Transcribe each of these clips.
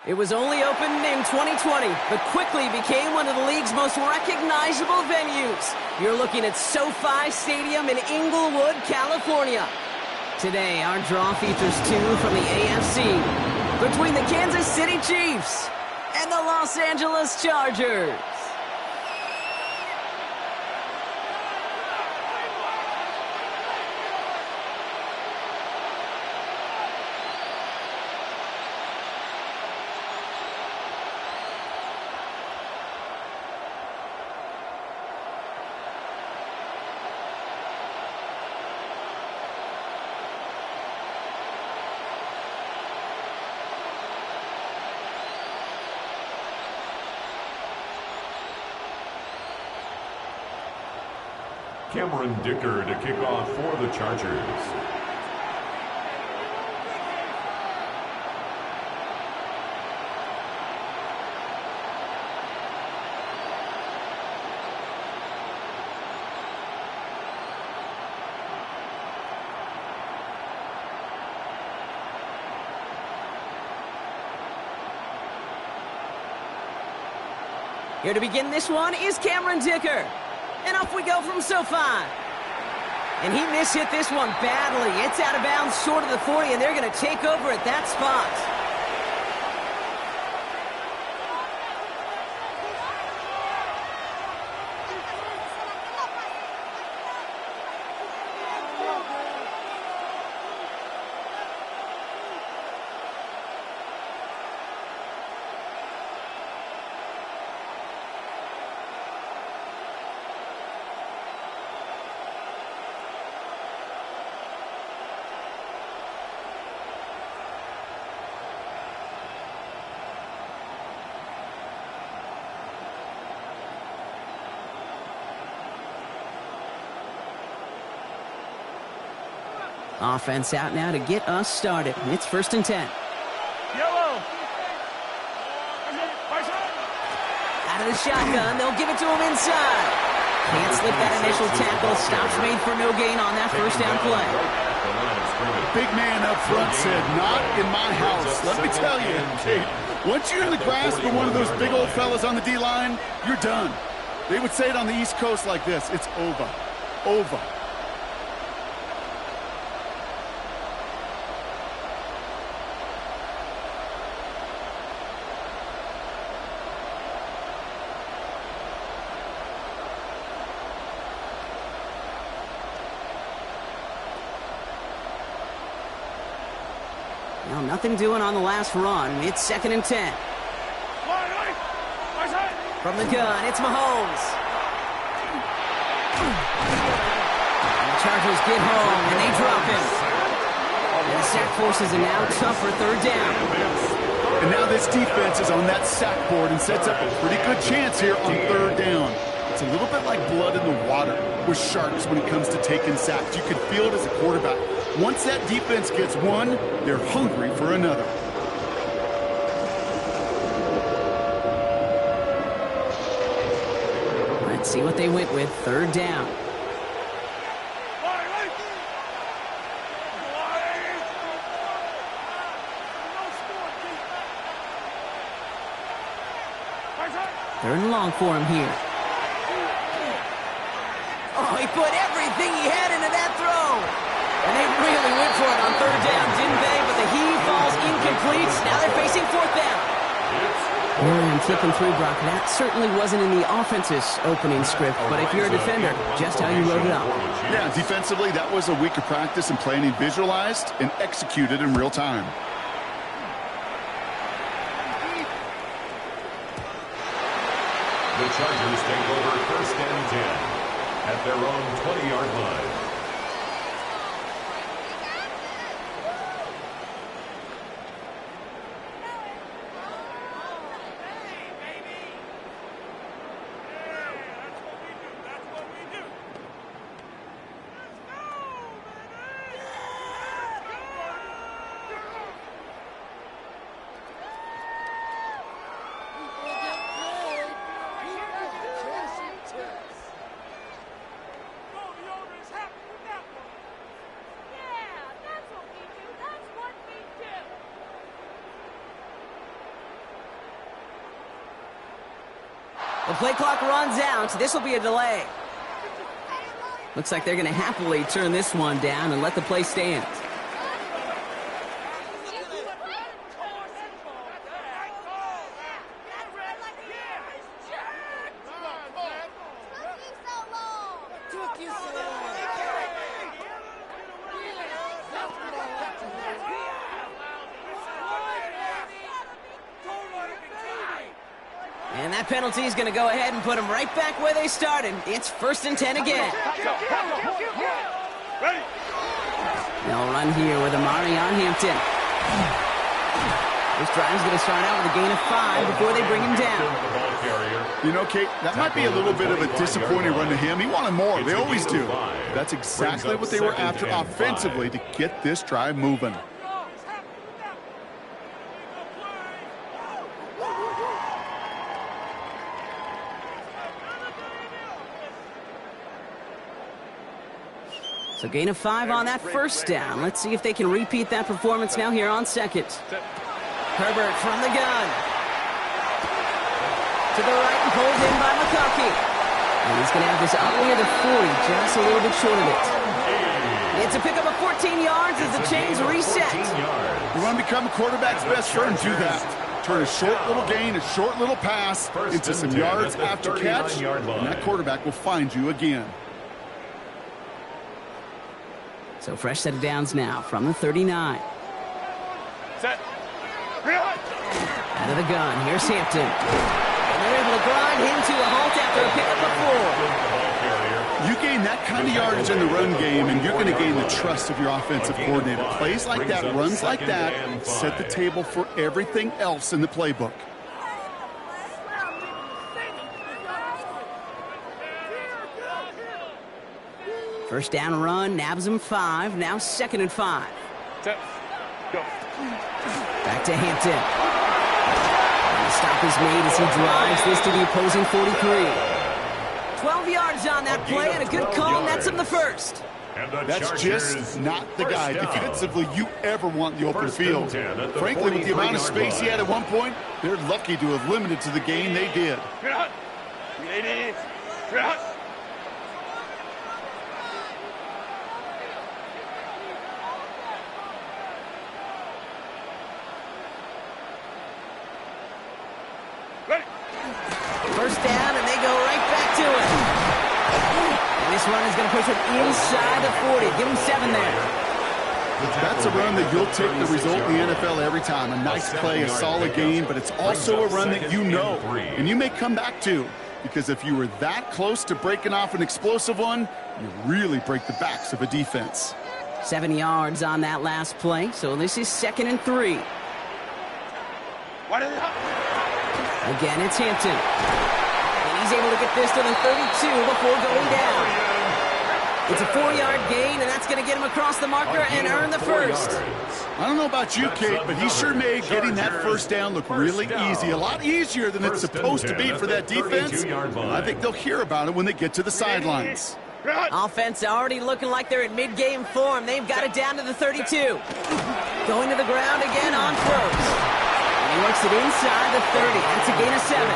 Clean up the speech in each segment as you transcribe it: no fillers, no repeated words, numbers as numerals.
It was only opened in 2020, but quickly became one of the league's most recognizable venues. You're looking at SoFi Stadium in Inglewood, California. Today, our draw features two from the AFC between the Kansas City Chiefs and the Los Angeles Chargers. Cameron Dicker to kick off for the Chargers. Here to begin this one is Cameron Dicker. And off we go from SoFi. And he mishit this one badly. It's out of bounds short of the 40, and they're going to take over at that spot. Offense out now to get us started. It's 1st and 10. Yellow. Out of the shotgun, they'll give it to him inside. Can't slip that initial tackle. Stops made for no gain on that first down play. Big man up front said, "Not in my house." Let me tell you, once you're in the grasp of one of those big old fellas on the D-line, you're done. They would say it on the East Coast like this: it's over. Over. Well, nothing doing on the last run. It's 2nd and 10. From the gun, it's Mahomes. And the Chargers get home, and they drop him. And the sack forces a now tougher 3rd down. And now this defense is on that sack board and sets up a pretty good chance here on 3rd down. It's a little bit like blood in the water with Sharks when it comes to taking sacks. You can feel it as a quarterback. Once that defense gets one, they're hungry for another. Let's see what they went with. 3rd down. Third and long for him here. Oh, he put everything he had into that throw. And they really went for it on 3rd down, didn't they? But the heave falls incomplete. Now they're facing 4th down. And flipping through, Brock, that certainly wasn't in the offense's opening script. But if you're a defender, just how you wrote it up. Yeah, defensively, that was a week of practice and planning visualized and executed in real time. The Chargers take over 1st and 10 at their own 20-yard line. Go, the owner is happy. The play clock runs out. This will be a delay. Looks like they're going to happily turn this one down and let the play stand. And that penalty is going to go ahead and put them right back where they started. It's 1st and 10 again. They'll run here with Amari on Hampton. This drive is going to start out with a gain of 5 before they bring him down. You know, Kate, that might be a little bit of a disappointing run to him. He wanted more. They always do. That's exactly what they were after offensively to get this drive moving. So gain of 5 on that first down. Let's see if they can repeat that performance now here on second. Herbert from the gun. To the right and pulled in by McConkey. And he's going to have this up near the 40, just a little bit short of it. It's a pickup of 14 yards as the chains reset. You want to become a quarterback's best friend, do that. Turn a short little gain, a short little pass into some yards after catch, and that quarterback will find you again. So fresh set of downs now from the 39. Set. Out of the gun, here's Hampton. And they're able to grind him to a halt after a pickup of 4. You gain that kind of yardage in the run game, and you're going to gain the trust of your offensive coordinator. Plays like that, runs like that, set the table for everything else in the playbook. First down run, nabs him 5, now 2nd and 5. Set. Go. Back to Hampton. And the stop is made as he drives this to the opposing 43. 12 yards on that play and a good call nets him the first. That's just not the guy defensively you ever want in the open field. Frankly, with the amount of space he had at one point, they're lucky to have limited to the game they did. First down, and they go right back to it. And this run is going to push it inside the 40. Give him 7 there. That's a run that you'll take the result in the NFL every time. A nice play, a solid game, but it's also a run that you know, and you may come back to, because if you were that close to breaking off an explosive one, you really break the backs of a defense. 7 yards on that last play, so this is 2nd and 3. Again, it's Hampton. And he's able to get this to the 32 before going down. It's a 4-yard gain, and that's going to get him across the marker and earn the first. I don't know about you, Kate, but he sure made getting that first down look really easy. A lot easier than it's supposed to be for that defense. I think they'll hear about it when they get to the sidelines. Offense already looking like they're in mid-game form. They've got it down to the 32. Going to the ground again on throws. He works it inside the 30. That's a gain of 7.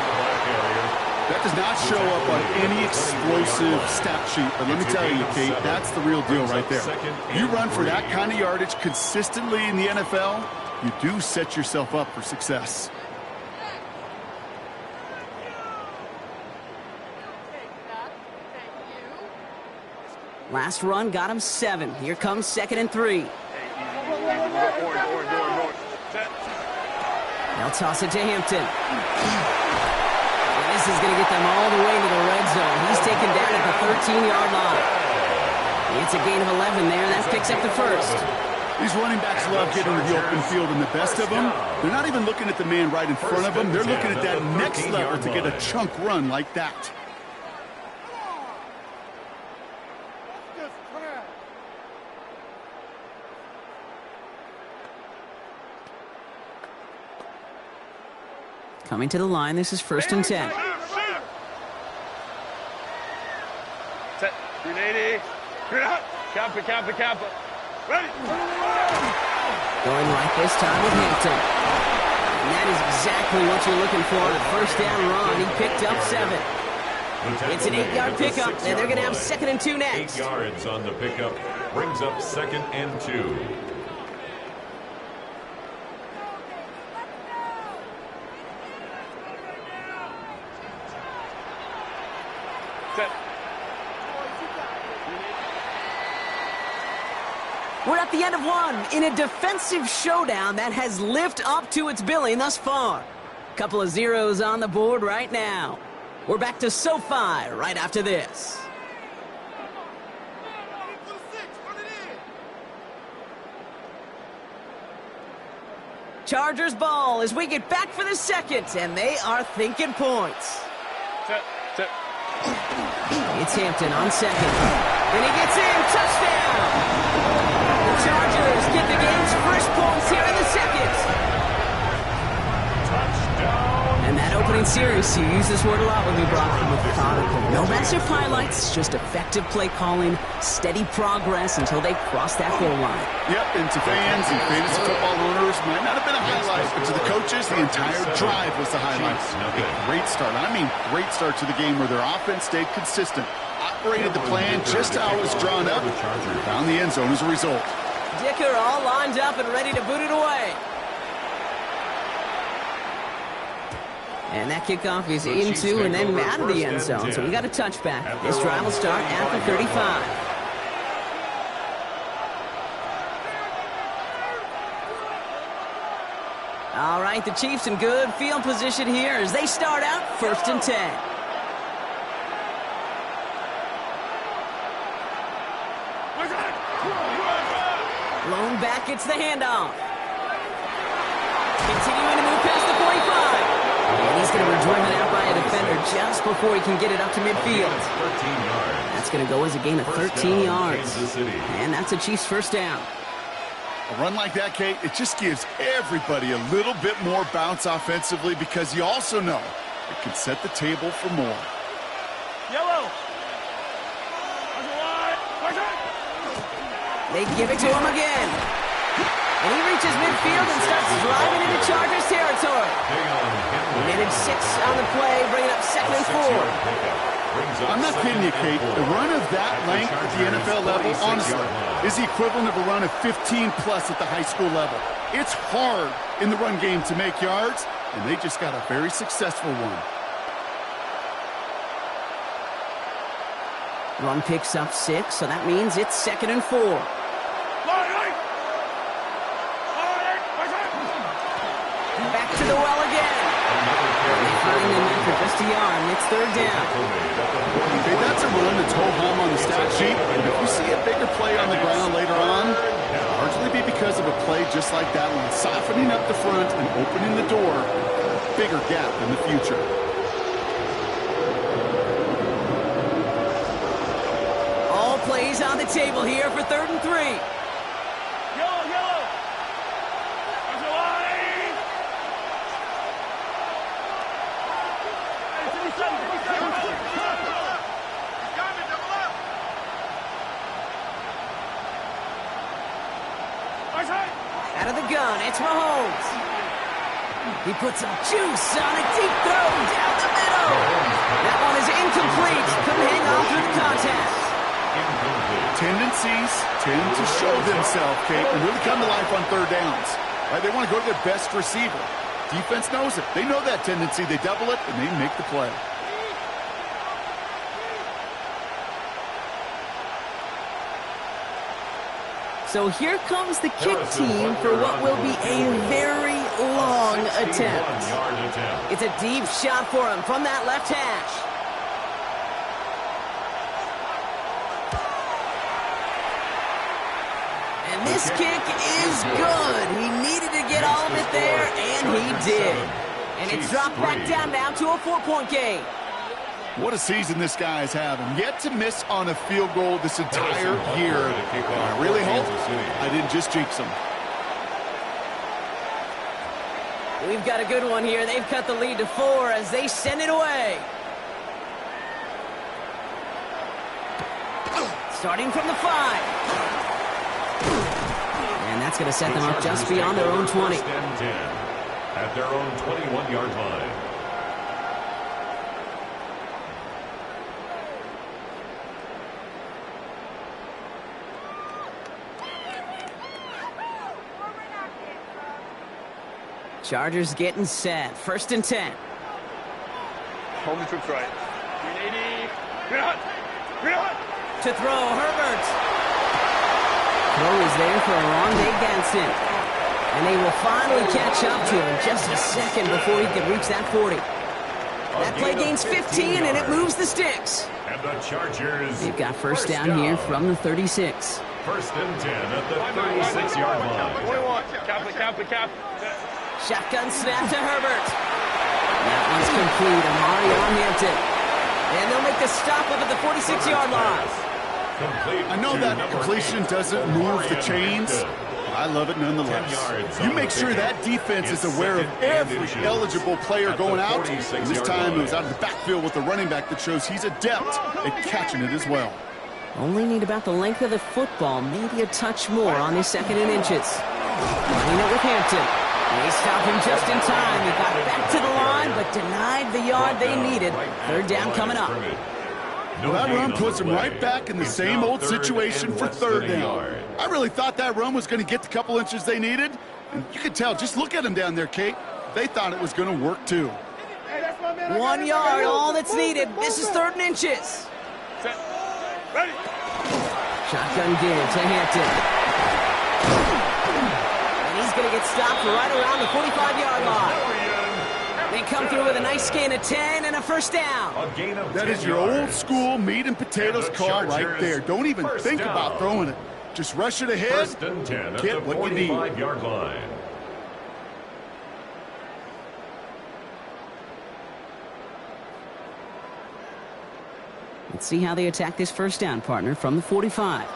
That does not show up on any explosive stat sheet. But let me tell you, Kate, that's the real deal right there. You run for that kind of yardage consistently in the NFL, you do set yourself up for success. Last run got him 7. Here comes 2nd and 3. They'll toss it to Hampton. And this is going to get them all the way to the red zone. He's taken down at the 13-yard line. It's a gain of 11 there. That picks up the first. These running backs love getting to the open field, and the best of them, they're not even looking at the man right in front of them. They're looking at that next level to get a chunk run like that. Coming to the line, this is 1st and 10. Set. 380. Kappa. Going right this time with Hampton. And that is exactly what you're looking for on a first down run. He picked up 7. It's an 8-yard pickup, and they're going to have 2nd and 2 next. 8 yards on the pickup. Brings up 2nd and 2. Set. We're at the end of one in a defensive showdown that has lived up to its billing thus far. Couple of zeros on the board right now. We're back to SoFi right after this. Chargers ball as we get back for the second, and they are thinking points. Set. Set. It's Hampton on 2nd. And he gets in. Touchdown! The Chargers get the game's first points here in the second. And that opening series, you use this word a lot with me, Brock. Methodical. No massive highlights, just effective play calling, steady progress until they cross that goal line. Yep, and to fans and fantasy football owners, might not have been a highlight, but to the coaches, the entire drive was the highlight. A great start. I mean, great start to the game where their offense stayed consistent, operated the plan just how it was drawn up, and found the end zone as a result. Dicker all lined up and ready to boot it away. And that kickoff is into and then out of the end zone. So we got a touchback. This drive will start at the 35. All right, the Chiefs in good field position here as they start out 1st and 10. Blown back, it's the handoff. Continuing to move past the 45. And he's going to be driven out by a defender just before he can get it up to midfield. That's going to go as a gain of 13 yards. And that's a Chiefs first down. A run like that, Kate, it just gives everybody a little bit more bounce offensively because you also know it can set the table for more. Yellow. They give it to him again. And he reaches midfield and starts driving into Chargers territory. Minute 6 on the play, bringing up 2nd and 4. I'm not kidding you, Kate. The run of that length at the NFL level, honestly, is the equivalent of a run of 15-plus at the high school level. It's hard in the run game to make yards, and they just got a very successful one. Run picks up 6, so that means it's 2nd and 4. Back to the well again. They find him after just a yard, and it's 3rd down. Okay, that's a run that's ho-hum on the stat sheet, and if we see a bigger play on the ground later on, it'll largely be because of a play just like that one, softening up the front and opening the door for a bigger gap in the future. All plays on the table here for 3rd and 3. Yellow. Out of the gun, it's Mahomes. He puts some juice on a deep throw down the middle. That one is incomplete. Couldn't hang on through the contact. Tendencies tend to show themselves, Kate, and really come to life on 3rd downs. Right? They want to go to their best receiver. Defense knows it. They know that tendency. They double it, and they make the play. So here comes the kick team for what will be a very long attempt. It's a deep shot for him from that left hash. And this kick is good. He needed to get all of it there, and he did. And it's dropped back down now to a 4-point game. What a season this guy is having. Yet to miss on a field goal this entire year. I really hope I didn't just jinx him. We've got a good one here. They've cut the lead to 4 as they send it away. Starting from the 5. That's going to set them up just beyond their own 20. First and 10 at their own 21-yard line. Chargers getting set. First and 10. Home the troops right. 380. Green hot. Green hot. To throw, Herbert. Throw is there for Rondé Gadsden. And they will finally catch up to him just a second before he can reach that 40. That play gains 15, and it moves the sticks. And the Chargers. They've got first down here from the 36. First and 10 at the 36-yard line. 21. Cap. Shotgun snap to Herbert. That one's complete. Amari on Hampton. And they'll make the stop up at the 46-yard line. I know that completion doesn't move the chains, but I love it nonetheless. You make sure that defense is aware of every eligible player going out. And this time it was out of the backfield with the running back that shows he's adept at catching it as well. Only need about the length of the football, maybe a touch more on his second and inches. Running it with Hampton. They stop him just in time. He got back to the line, but denied the yard they needed. Third down coming up. Well, that run puts him right back in the same old situation for third down. I really thought that run was going to get the couple inches they needed. And you can tell, just look at him down there, Kate. They thought it was going to work too. 1 yard, all that's needed. This is third and inches. Set. Ready. Shotgun give to Hampton. And he's going to get stopped right around the 45-yard line. They come through with a nice gain of 10 and a first down. That is your old school meat and potatoes call right there. Don't even think about throwing it. Just rush it ahead and get what you need. 45-yard line. Let's see how they attack this first down, partner, from the 45.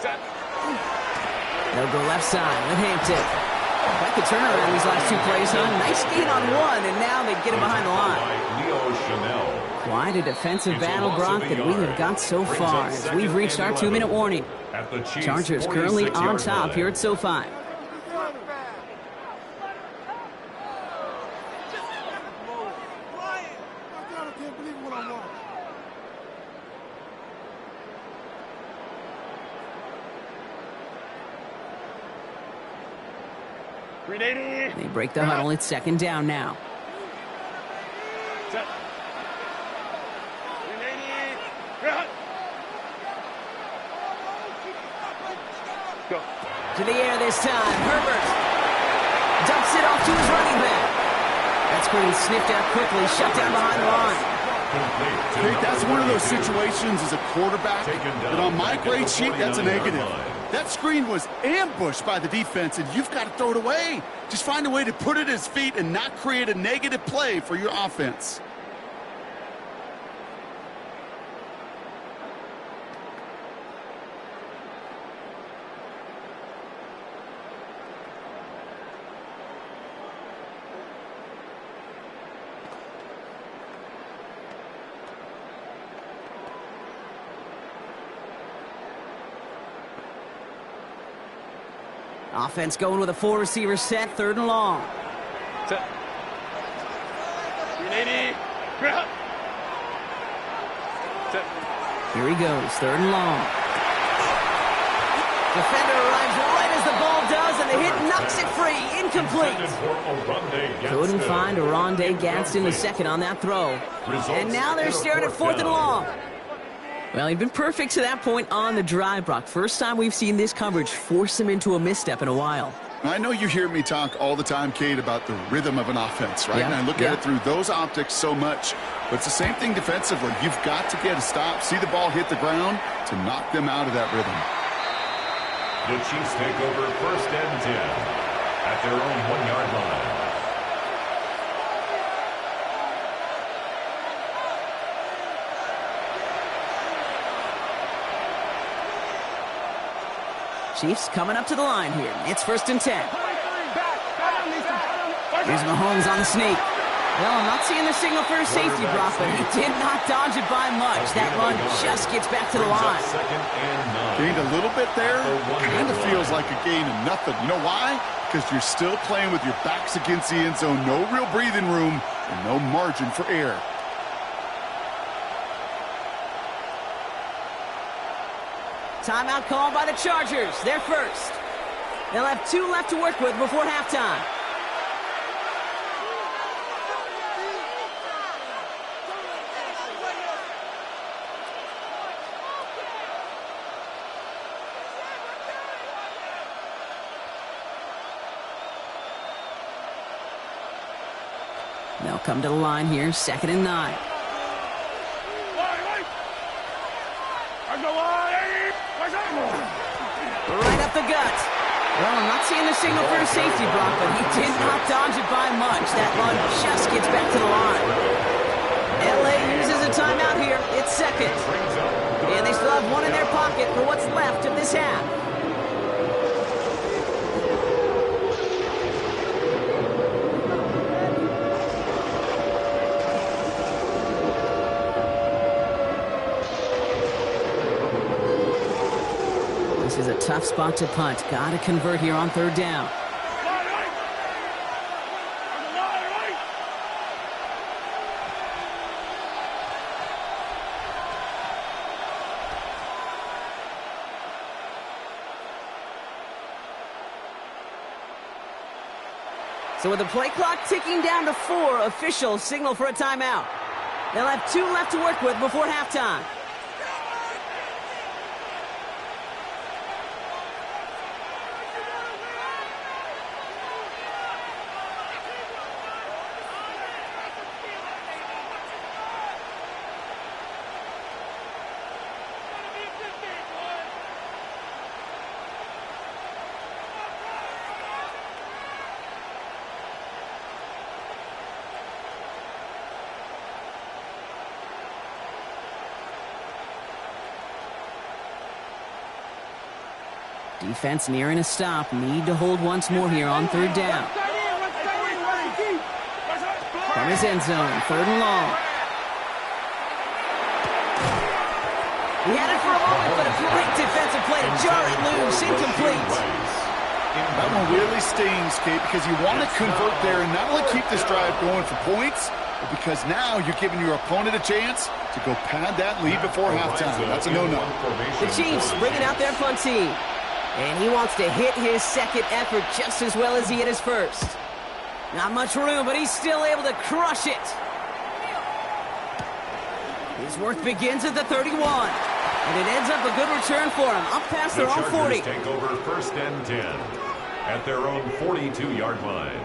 Set. They'll go left side with Hampton. Quite the turnaround these last two plays, huh? Nice gain on one, and now they get him behind the line. Quite a defensive battle, Brock, that we have got so far as we've reached our 2-minute warning. Chargers currently on top here at SoFi. They break the huddle. It's second down now. Set. 380. Go. To the air this time. Herbert dumps it off to his running back. That screen sniffed out quickly, shut down behind the line. Kate, that's one of those situations as a quarterback that on my grade sheet, that's a negative. That screen was ambushed by the defense, and you've got to throw it away. Just find a way to put it at his feet and not create a negative play for your offense. Offense going with a 4-receiver set, third and long. Set. 380. Set. Here he goes, third and long. Defender arrives right as the ball does, and the hit knocks it free. Incomplete. Couldn't find Rondé Gadsden the second on that throw. And now they're staring at fourth and long. Well, he'd been perfect to that point on the drive, Brock. First time we've seen this coverage force him into a misstep in a while. I know you hear me talk all the time, Kate, about the rhythm of an offense, right? Yeah, and I look at it through those optics so much. But it's the same thing defensively. You've got to get a stop, see the ball hit the ground to knock them out of that rhythm. The Chiefs take over first and 10 at their own 1-yard line. Chiefs coming up to the line here. It's first and 10. Here's Mahomes on the sneak. Well, I'm not seeing the signal for a safety, Brock, but he did not dodge it by much. That run just gets back to the line. Gained a little bit there. Kind of feels like a gain of nothing. You know why? Because you're still playing with your backs against the end zone. No real breathing room and no margin for error. Timeout called by the Chargers. They're first. They'll have 2 left to work with before halftime. They'll come to the line here, 2nd and 9. Right up the gut. Well, I'm not seeing the signal for a safety, Brock, but he did not dodge it by much. That run just gets back to the line. LA uses a timeout here. It's 2nd. And they still have 1 in their pocket for what's left of this half. This is a tough spot to punt. Got to convert here on 3rd down. So with the play clock ticking down to 4, official signal for a timeout. They'll have 2 left to work with before halftime. Defense nearing a stop. Need to hold once more here on 3rd down. From his end zone, 3rd and long. He had it for a moment, but a great defensive play to jar it loose. Incomplete. That one really stings, Kate, because you want to convert there and not only keep this drive going for points, but because now you're giving your opponent a chance to go pad that lead before halftime. That's a no-no. The Chiefs bringing out their punt team. And he wants to hit his 2nd effort just as well as he hit his 1st. Not much room, but he's still able to crush it. His work begins at the 31. And it ends up a good return for him. Up past their own 40. The Chargers take over 1st and 10 at their own 42-yard line.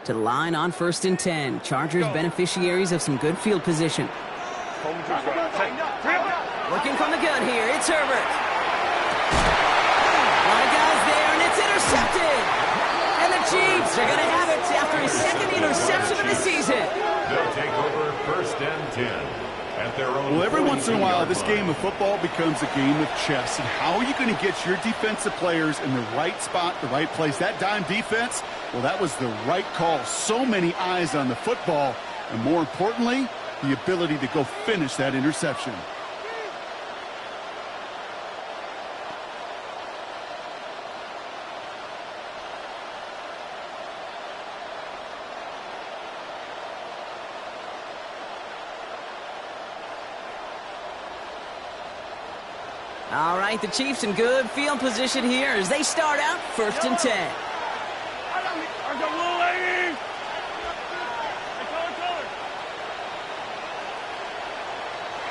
To the line on 1st and 10. Chargers beneficiaries of some good field position. Working from the gun here, it's Herbert. A lot of guys there, and it's intercepted. And the Chiefs are going to have it after his 2nd interception of the season. They'll take over 1st and 10 at their own. Well, every once in a while, this game of football becomes a game of chess. And how are you going to get your defensive players in the right spot, the right place? That dime defense, well, that was the right call. So many eyes on the football. And more importantly, the ability to go finish that interception. All right, the Chiefs in good field position here as they start out 1st and 10.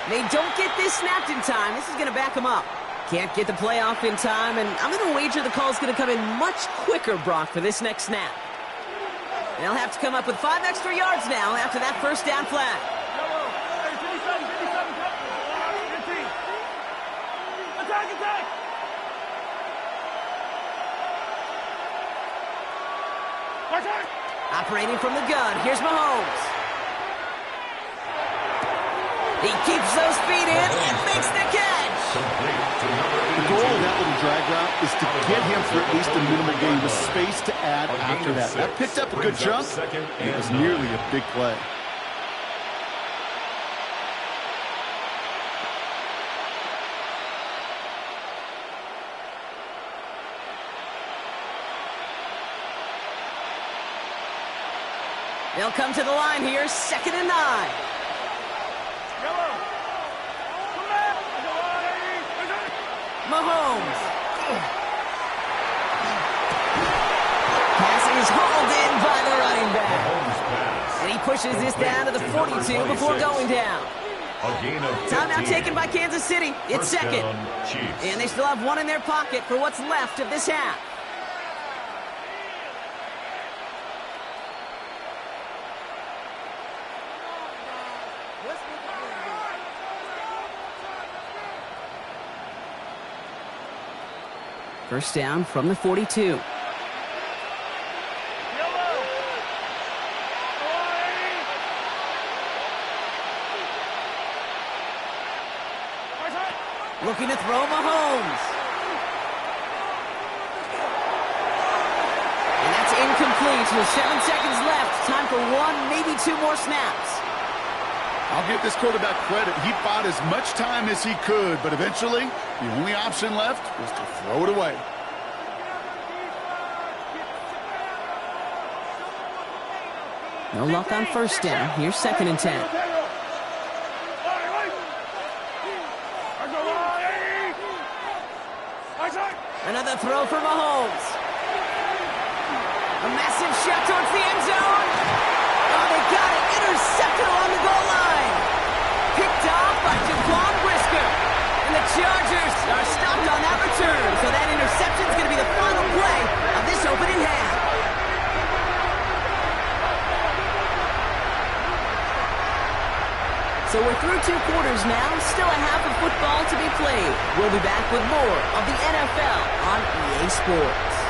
They don't get this snapped in time. This is going to back them up. Can't get the play off in time, and I'm going to wager the call is going to come in much quicker, Brock, for this next snap. They'll have to come up with 5 extra yards now after that 1st down flag. Operating from the gun, here's Mahomes. He keeps those feet in and makes the catch. The goal of that little drag route is to get him for at least a minimal gain with space to add after that. That picked up a good jump, and it was nearly a big play. They'll come to the line here, 2nd and 9. Mahomes. Pass is hauled in by the running back. And he pushes this down to the 42 before going down. Timeout taken by Kansas City. It's 2nd. And they still have one in their pocket for what's left of this half. First down from the 42. Looking to throw Mahomes. And that's incomplete with 7 seconds left. Time for 1, maybe 2 more snaps. I'll give this quarterback credit. He bought as much time as he could, but eventually, the only option left was to throw it away. No luck on first down. Here's 2nd and 10. Another throw for Mahomes. A massive shot towards the end zone. Oh, they got it. Intercepted along the goal line. Picked off by Jaquan Brisker. And the Chargers are stopped on that return. So that interception is going to be the final play of this opening half. So we're through 2 quarters now. Still a half of football to be played. We'll be back with more of the NFL on EA Sports.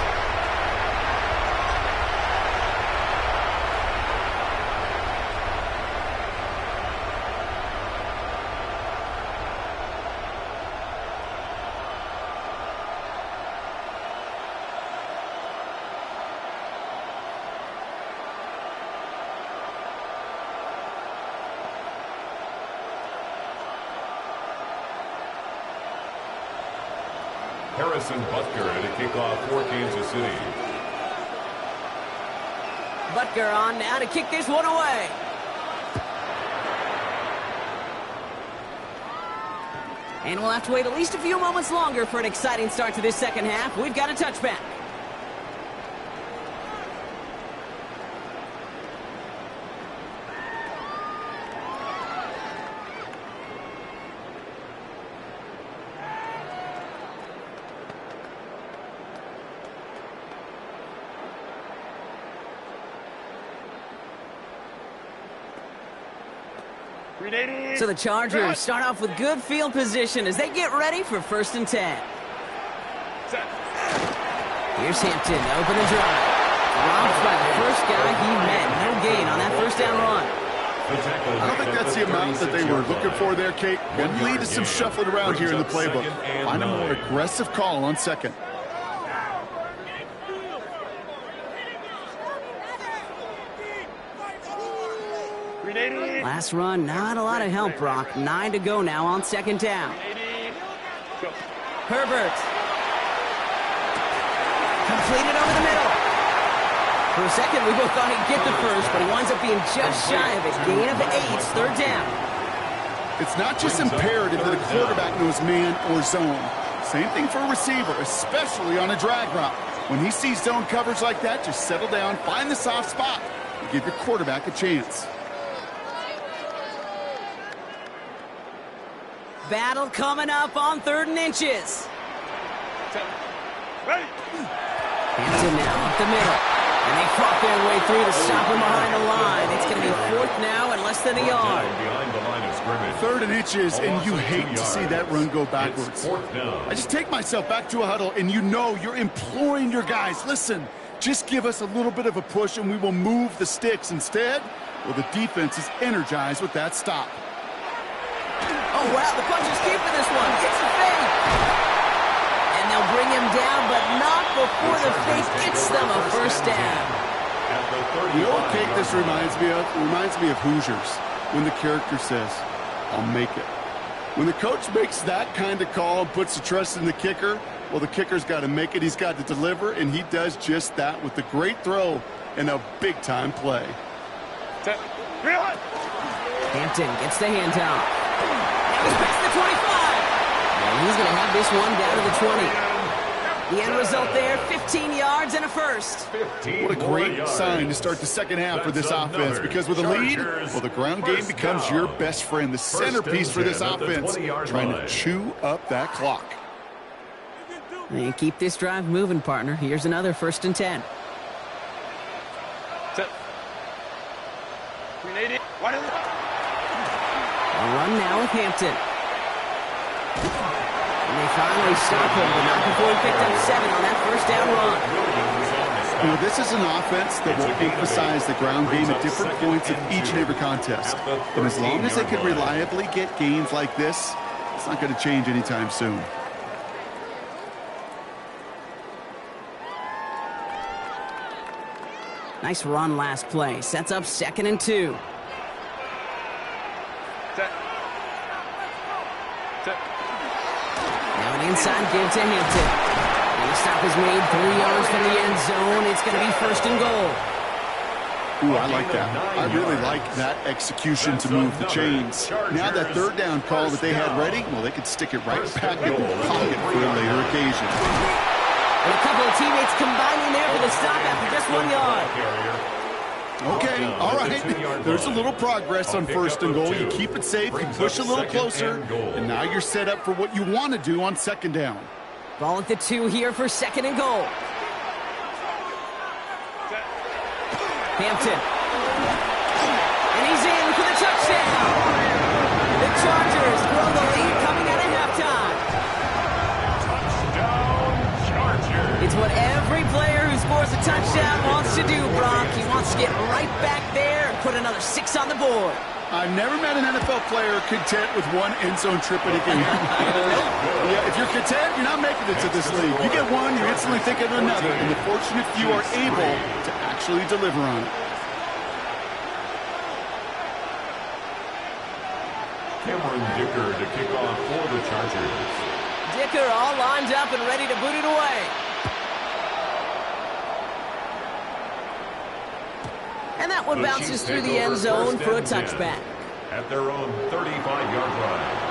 Harrison Butker to kick off for Kansas City. Butker on now to kick this one away. And we'll have to wait at least a few moments longer for an exciting start to this second half. We've got a touchback. So the Chargers start off with good field position as they get ready for 1st and 10. Here's Hampton, open and drive. Robbed by the first guy he met. No gain on that first down run. I don't think that's the amount that they were looking for there, Kate. Going to lead to some shuffling around here in the playbook. Find a more aggressive call on 2nd. Last run, not a lot of help, Brock. 9 to go now on 2nd down. Herbert. Completed over the middle. For a second, we both thought he'd get the first, but he winds up being just shy of it. Gain of 8, 3rd down. It's not just imperative that a quarterback knows man or zone. Same thing for a receiver, especially on a drag route. When he sees zone coverage like that, just settle down, find the soft spot, and give your quarterback a chance. Battle coming up on 3rd and inches. Hampton now up the middle. And they fought their way through to stop him behind the line. It's going to be 4th now and less than a yard. Behind the line of scrimmage. 3rd and inches, and you hate to see that run go backwards. I just take myself back to a huddle, and you know you're imploring your guys, listen, just give us a little bit of a push, and we will move the sticks. Instead, well, the defense is energized with that stop. Oh, wow, the puncher's keeping this one. It's a fake. And they'll bring him down, but not before the fake gets them a first down. You know what cake this reminds me of? It reminds me of Hoosiers, when the character says, "I'll make it." When the coach makes that kind of call and puts the trust in the kicker, well, the kicker's got to make it. He's got to deliver, and he does just that with a great throw and a big-time play. Hampton gets the handoff. Now he's past the 25. And he's going to have this one down to the 20. The end result there, 15 yards and a first. What a great sign to start the second half for this offense, because with a lead, well, the ground game becomes your best friend, the centerpiece for this offense, trying to chew up that clock. And keep this drive moving, partner. Here's another 1st and 10. A run now with Hampton. And they finally stop him, but not before he picked up 7 on that 1st down run. You know, this is an offense that will emphasize the ground game at different points of each and every contest. And as long as they can reliably get gains like this, it's not going to change anytime soon. Nice run last play. Sets up 2nd and 2. Now an inside give to Hampton. And the stop is made 3 yards from the end zone. It's going to be 1st and goal. Ooh, I like that. I really like that execution to move the chains. Now that 3rd down call that they had ready, well, they could stick it right back in the pocket for a later occasion. And a couple of teammates combining there for the stop after just 1 yard. Okay, all right. There's a little progress on 1st and goal. You keep it safe, you push a little closer, and now you're set up for what you want to do on 2nd down. Ball at the 2 here for 2nd and goal. Hampton. And he's in for the touchdown. The Chargers grow the lead coming out of halftime. It's what every player who scores a touchdown wants to do, Brock. He wants to get right back there and put another 6 on the board. I've never met an NFL player content with 1 end zone trip in a game. Yeah, if you're content, you're not making it to this league. You get 1, you instantly think of another, and the fortunate few are able to actually deliver on it. Cameron Dicker to kick off for the Chargers. Dicker all lined up and ready to boot it away. And that one bounces through the end zone for a touchback. At their own 35-yard line.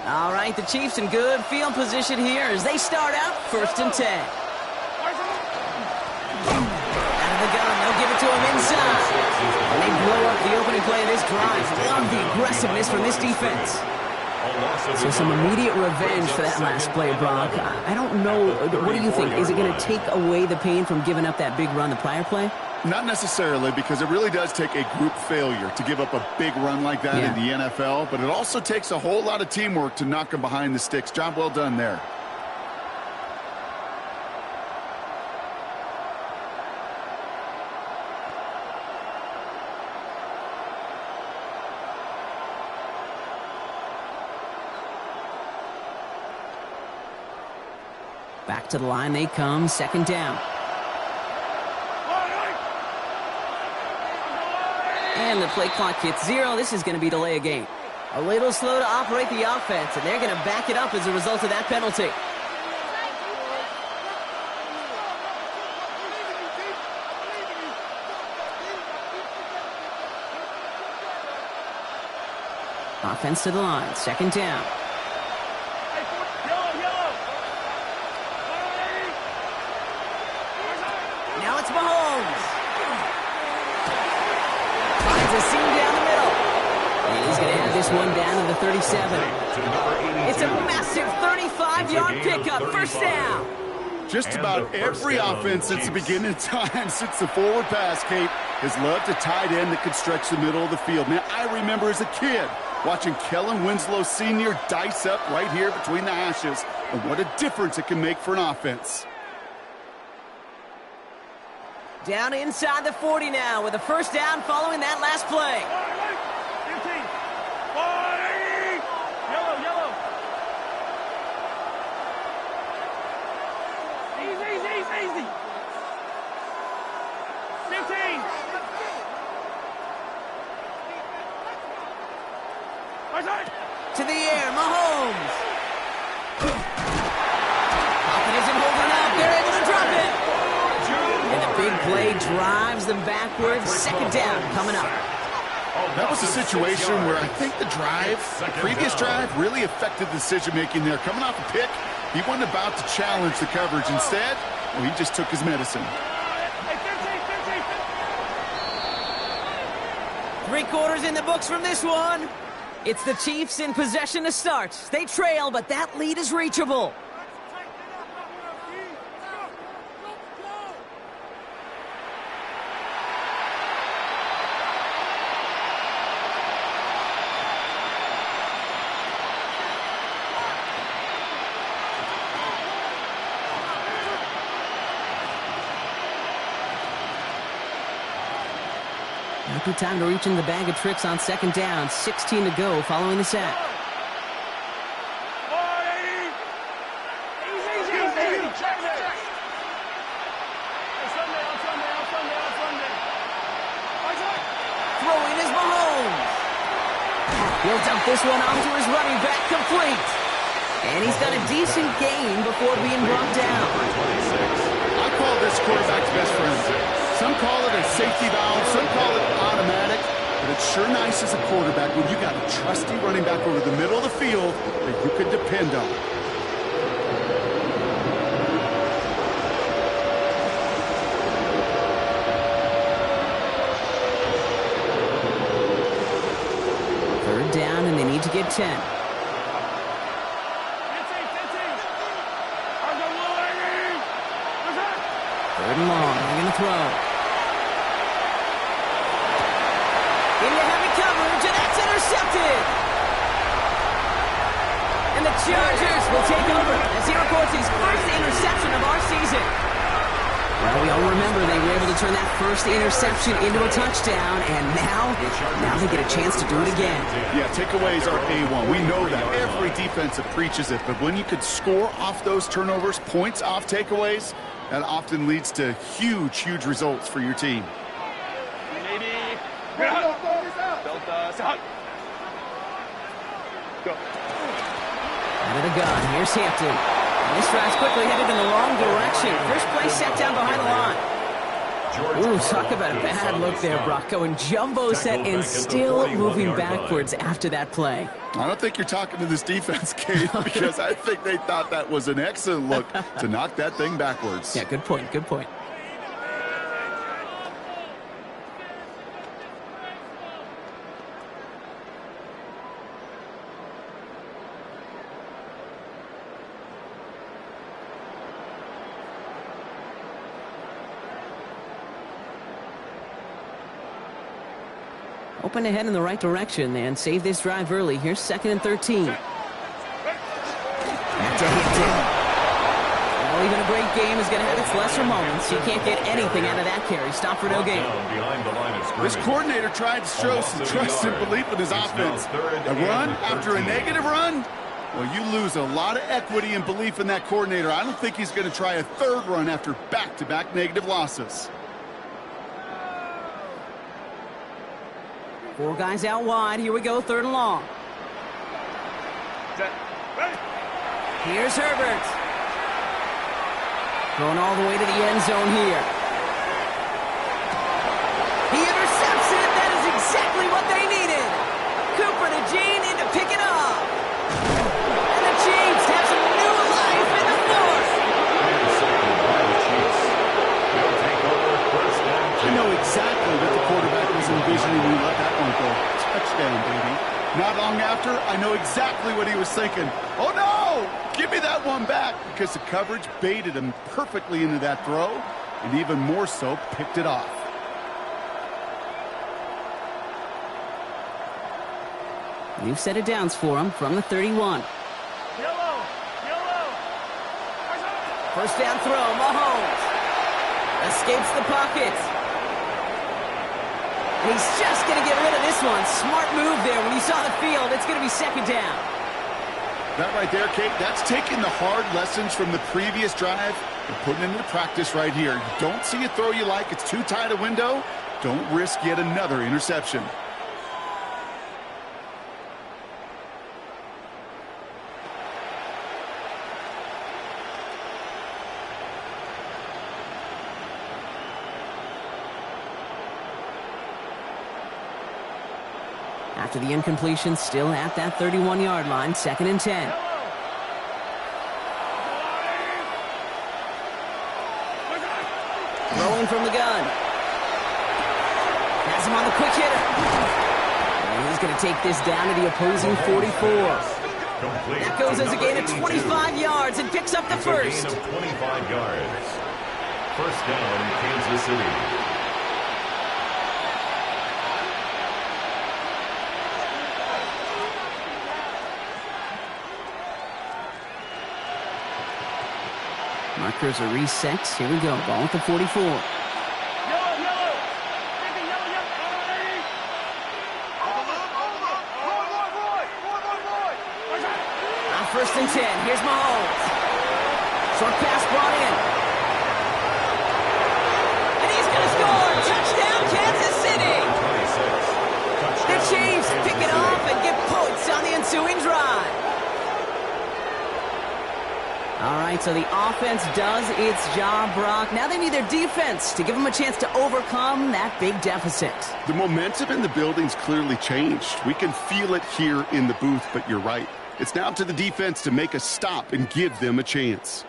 All right, the Chiefs in good field position here as they start out 1st and 10. Out of the gun, they'll give it to him inside. And they blow up the opening play of this drive. Love the aggressiveness from this defense. So some immediate revenge for that last play, Brock. I don't know. What do you think? Is it going to take away the pain from giving up that big run the prior play? Not necessarily, because it really does take a group failure to give up a big run like that in the NFL, but it also takes a whole lot of teamwork to knock them behind the sticks. Job well done there. Back to the line they come, 2nd down. And the play clock hits 0. This is going to be delay a game. A little slow to operate the offense, and they're going to back it up as a result of that penalty. Offense to the line, 2nd down. Now it's Mahomes. Finds a seam down this one down to the 37. To number 82. It's a massive 35-yard pickup. First down. Just about every offense since the beginning of time, since the forward pass, Kate, has loved a tight end that could stretch the middle of the field. Man, I remember as a kid watching Kellen Winslow Sr. dice up right here between the hashes, and what a difference it can make for an offense. Down inside the 40 now with a first down following that last play. 15. 40. Yellow. Easy. 15. To the air, Mahomes. Pocket isn't holding up. They're able to drop it. And the big play drives them backwards. Second down coming up. That was a situation where I think the previous drive, really affected the decision-making there. Coming off a pick, he wasn't about to challenge the coverage. Instead, well, he just took his medicine. 3 quarters in the books from this one. It's the Chiefs in possession to start. They trail, but that lead is reachable. Good time to reach in the bag of tricks on second down. 16 to go following the sack. Throwing is Mahomes. He'll dump this one off to his running back, complete. And he's got a decent gain before being brought down. I call this quarterback's best friend. Some call it a safety valve, some call it automatic, but it's sure nice as a quarterback when you got a trusty running back over the middle of the field that you can depend on. Third down, and they need to get 10. Third and long, they're going to throw. Into heavy coverage, and that's intercepted. And the Chargers will take over as he records his first interception of our season. Well, we all remember they were able to turn that first interception into a touchdown, and now they get a chance to do it again. Yeah, takeaways are A1. We know that. Every defensive preaches it, but when you could score off those turnovers, points off takeaways, that often leads to huge results for your team. Go. Out of the gun, here's Hampton. And this drive's quickly headed in the wrong direction. First play set down behind the line. Ooh, talk about a bad look there, Brock. Going jumbo set and still moving backwards after that play. I don't think you're talking to this defense, Kate, because I think they thought that was an excellent look to knock that thing backwards. Yeah, good point, good point. Open ahead in the right direction and save this drive early. Here's 2nd and 13. Back to Hampton. Well, even a great game is going to have its lesser moments. You can't get anything out of that carry. Stop for no gain. This coordinator tried to show some trust and belief in his offense. A run after a negative run? Well, you lose a lot of equity and belief in that coordinator. I don't think he's going to try a third run after back-to-back negative losses. 4 guys out wide. Here we go, 3rd and long. Here's Herbert. Going all the way to the end zone here. He intercepts it. That is exactly what they needed. Cooper to Gene in to pick it up. And the Chiefs have some new life in the fourth. I know exactly what the quarterback was envisioning when he let that one go. Touchdown, baby. Not long after, I know exactly what he was thinking. Oh, no! Give me that one back, because the coverage baited him perfectly into that throw, and even more so, picked it off. New set of downs for him from the 31. Yellow. First down throw, Mahomes. Escapes the pocket. And he's just going to get rid of this one. Smart move there. When you saw the field, it's going to be second down. That right there, Kate, that's taking the hard lessons from the previous drive and putting it into practice right here. You don't see a throw you like, it's too tight a window. Don't risk yet another interception. After the incompletion, still at that 31-yard line, second and 10. Throwing from the gun. Has him on the quick hitter. And he's going to take this down to the opposing 44. That goes as a gain of 25 yards and picks up the first. Gain of 25 yards. First down, Kansas City. Markers are reset. Here we go. Ball at the 44. Yellow. On first and 10, here's Mahomes. Short pass brought in. And he's going to score. Touchdown, Kansas City. 26. The Chiefs pick it off and get points on the ensuing drive. All right, so the offense does its job, Brock. Now they need their defense to give them a chance to overcome that big deficit. The momentum in the building's clearly changed. We can feel it here in the booth, but you're right. It's now up to the defense to make a stop and give them a chance.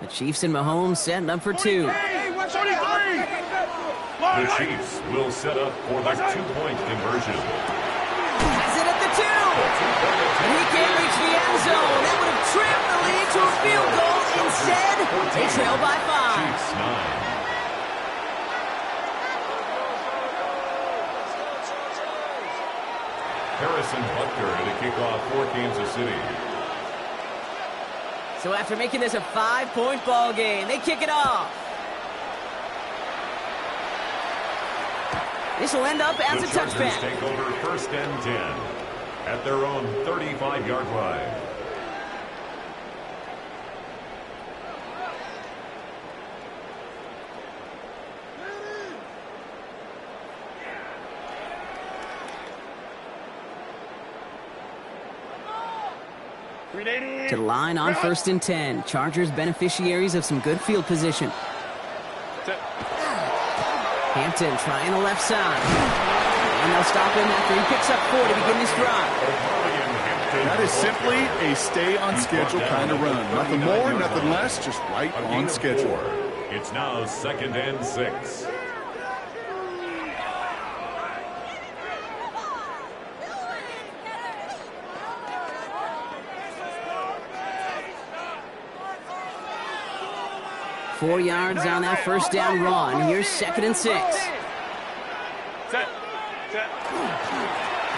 The Chiefs and Mahomes setting up for two. The Chiefs will set up for the two-point conversion. Has it at the two. And he can't reach the end zone. That would have trimmed the lead to a field goal. Instead, they trail by 5. Chiefs 9. Harrison Butker to kick off for Kansas City. So after making this a 5-point ball game, they kick it off. This will end up as a touchback. Take over first and 10 at their own 35-yard line. To the line on first and 10. Chargers beneficiaries of some good field position. Hampton trying the left side. And they'll stop him after he picks up 4 to begin this drive. That is simply a stay-on-schedule kind of run. Nothing more, nothing less, just right on schedule. It's now second and 6. Four yards on that first down run. Here's second and 6.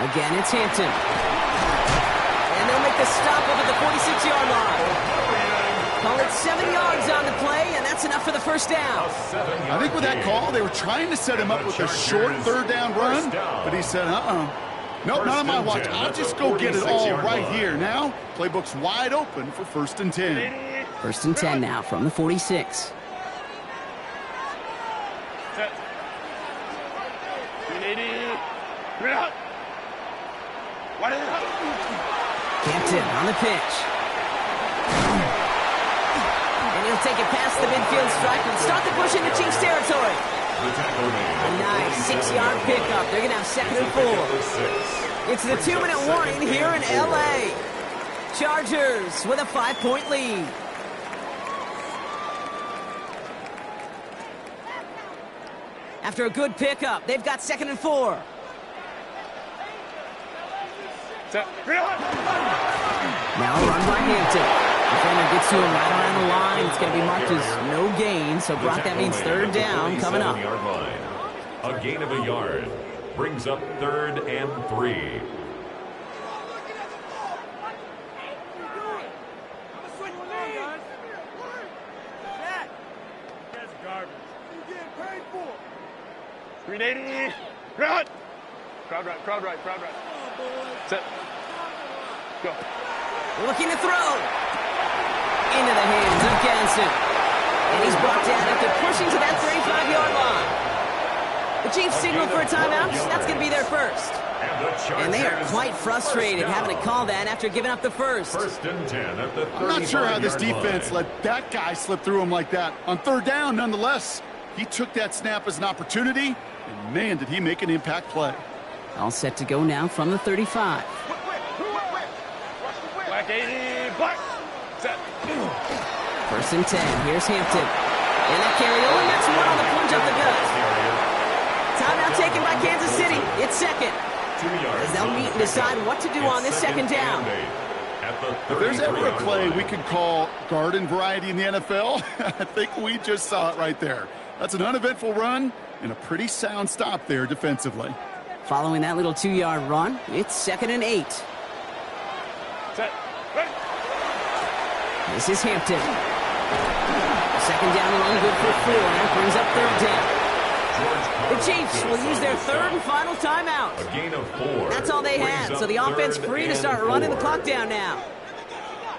Again, it's Hampton. And they'll make the stop over the 46-yard line. Call it 7 yards on the play, and that's enough for the first down. I think with that call, they were trying to set him up with a short third down run, but he said, nope, not on my watch. I'll just go get it all right here. Now, playbook's wide open for first and 10. First and 10 now from the 46. Hampton on the pitch. And he'll take it past the midfield stripe and start the push into Chiefs territory. A nice 6-yard pickup. They're going to have second and 4. It's the 2-minute warning here in L.A. Chargers with a 5-point lead. After a good pickup, they've got 2nd and 4. Now a run by Hampton. Defender gets to him right around the line. It's going to be marked as no gain. So, Brock, that means 3rd down coming up. A gain of a yard brings up 3rd and 3. Crowd right. Set. Go. Looking to throw. Into the hands of Ganson. And he's brought down after pushing to that 35-yard line. The Chiefs signal for a timeout. That's going to be their first. And they are quite frustrated having to call that after giving up the first. 1st and 10 at the 35-yard line. I'm not sure how this defense let that guy slip through him like that. On 3rd down, nonetheless, he took that snap as an opportunity, and man, did he make an impact play. All set to go now from the 35. Black 80, black. Set. 1st and 10. Here's Hampton. And that carry only gets one on the plunge up the gut. Timeout taken by Kansas City. It's 2nd. 2 yards. As they'll meet and decide what to do on this 2nd down. If there's ever a play we could call garden variety in the NFL, I think we just saw it right there. That's an uneventful run and a pretty sound stop there defensively. Following that little 2-yard run, it's 2nd and 8. Set. Ready. This is Hampton. 2nd down run, good for 4. That brings up 3rd down. The Chiefs will use their 3rd and final timeout. A gain of 4. That's all they had, so the offense free to start running the clock down now.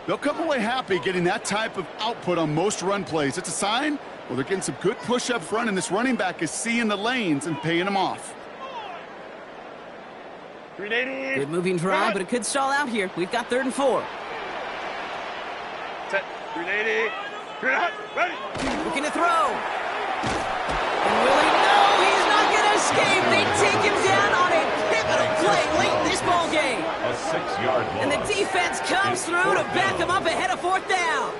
They'll come away happy getting that type of output on most run plays. It's a sign, well, they're getting some good push up front, and this running back is seeing the lanes and paying them off. Good moving drive, but it could stall out here. We've got 3rd and 4. Set. 380. Ready. Looking to throw. And will he? No, he's not going to escape. They take him down on a pivotal play late in this ball game. A 6-yard loss. And the defense comes through to back him up ahead of 4th down.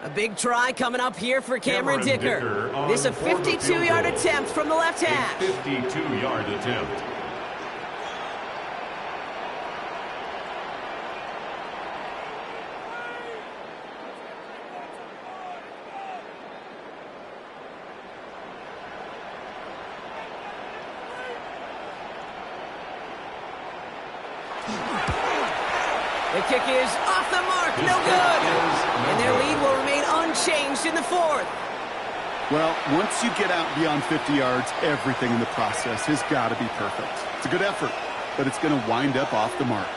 A big try coming up here for Cameron Dicker. This a 52-yard attempt from the left hash. 52-yard attempt. The kick is off the mark, no good. And their lead will remain unchanged in the 4th. Well, once you get out beyond 50 yards, everything in the process has got to be perfect. It's a good effort, but it's going to wind up off the mark.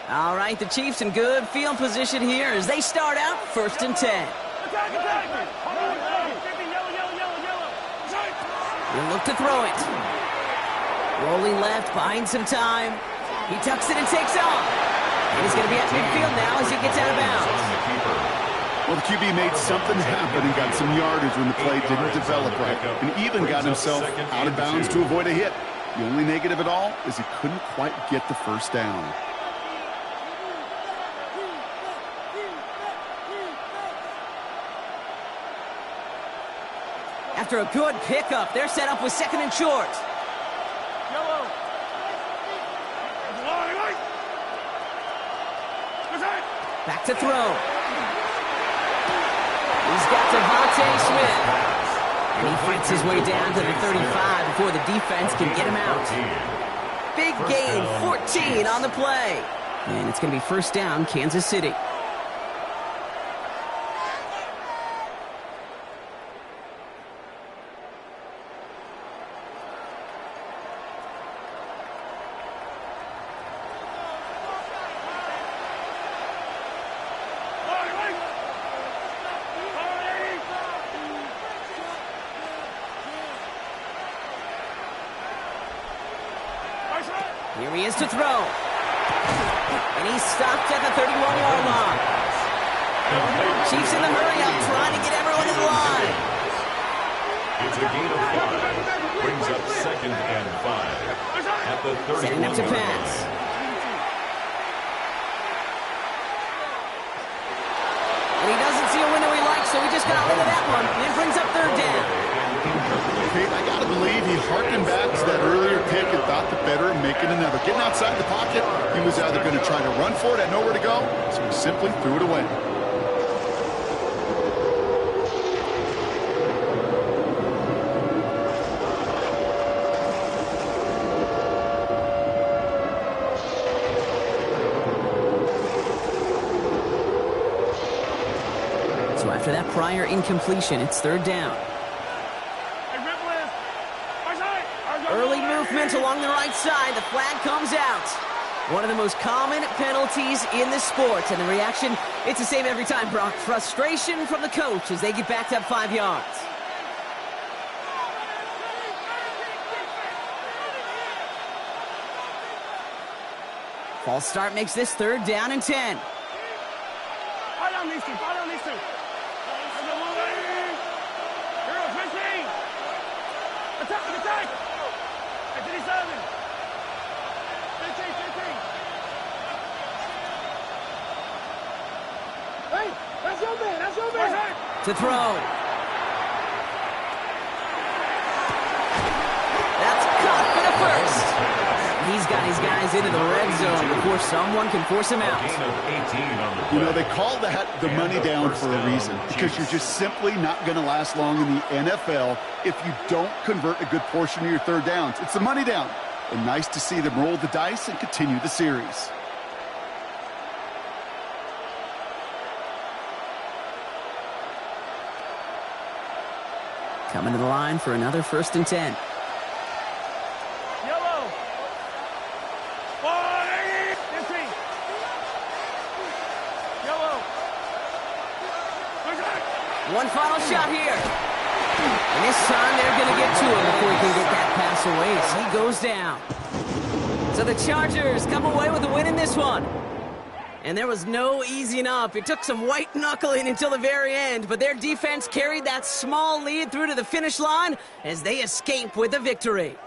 All right, the Chiefs in good field position here as they start out 1st and 10. He'll look to throw it. Rolling left, buying some time. He tucks it and takes off. And he's going to be at midfield now as he gets out of bounds. Well, the QB made something happen and got some yardage when the play didn't develop right, and even got himself out of bounds to avoid a hit. The only negative at all is he couldn't quite get the 1st down. After a good pickup, they're set up with 2nd and short. Back to throw. He's got Devontae Smith. And he fights his way down to the 35 before the defense can get him out. Big gain, 14 on the play. And it's going to be first down, Kansas City. Here he is to throw. And he's stopped at the 31-yard line. Chiefs in the hurry-up, trying to get everyone in line. It's a gain of 5. Brings up 2nd and 5. At the 31-yard line. Setting up to pass. And he doesn't see a window he likes, so he just got rid of that one. And it brings up 3rd down. I got to believe he harkened back to that earlier pick and thought the better of making another. Getting outside the pocket, he was either going to try to run for it, had nowhere to go, so he simply threw it away. So after that prior incompletion, it's 3rd down. Early movement along the right side. The flag comes out. One of the most common penalties in the sport. And the reaction, it's the same every time, Brock. Frustration from the coach as they get backed up 5 yards. False start makes this 3rd down and 10. To throw. That's caught for the first. He's got his guys into the red zone before someone can force him out. You know, they call that the money down for a reason, because you're just simply not going to last long in the NFL if you don't convert a good portion of your 3rd downs. It's the money down. And nice to see them roll the dice and continue the series. Coming to the line for another 1st and 10. Yellow. 15. Yellow. One final shot here. And this time they're going to get to him before he can get that pass away as he goes down. So the Chargers come away with a win in this one. And there was no easing up. It took some white knuckling until the very end, but their defense carried that small lead through to the finish line as they escape with the victory.